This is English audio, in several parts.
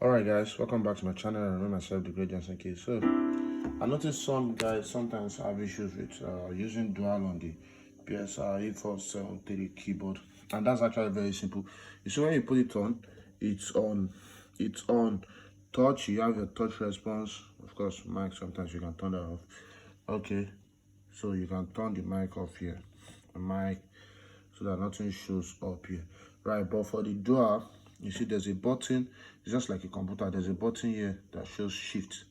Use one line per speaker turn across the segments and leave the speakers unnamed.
Alright guys, welcome back to my channel. I remember myself, the Great Johnson K. So I noticed some guys sometimes have issues with using dual on the Psr E473 keyboard, and that's actually very simple. You see, when you put it on, it's on touch. You have your touch response. Of course, mic, sometimes you can turn that off. Okay, so you can turn the mic off here, the mic, so that nothing shows up here, right? But for the dual, you see there's a button. It's just like a computer. There's a button here that shows shift.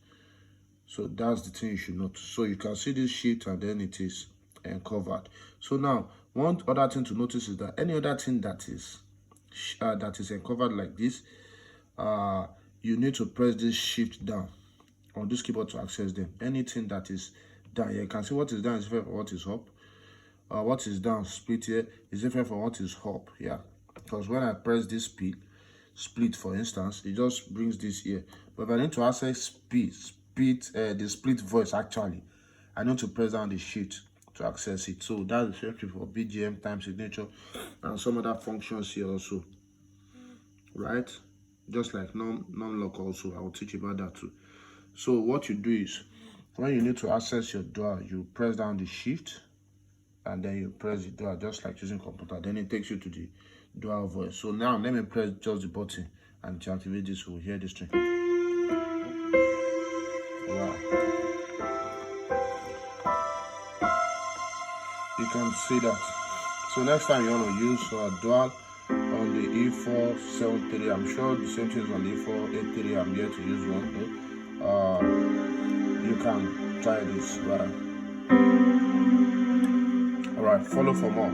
So that's the thing you should note. So you can see this shift and then it is covered. So now one other thing to notice is that any other thing that is uncovered like this, you need to press this shift down on this keyboard to access them. Anything that is down here, you can see what is down is different from what is up. What is down split here is different from what is up. Yeah, because when I press this split for instance, it just brings this here. But if I need to access the split voice, actually I need to press down the shift to access it. So that's the same thing for BGM, time signature, and some other functions here also, right? Just like non-lock also, I will teach you about that too. So what you do is, when you need to access your dual, you press down the shift and then you press the dual, just like using computer. Then it takes you to the dual voice. So now let me press just the button and to activate this, we'll hear this thing. Wow, you can see that. So next time you want to use dual on the E473, I'm sure the same thing is on the E483. I'm here to use one though. You can try this, right? Alright, follow for more.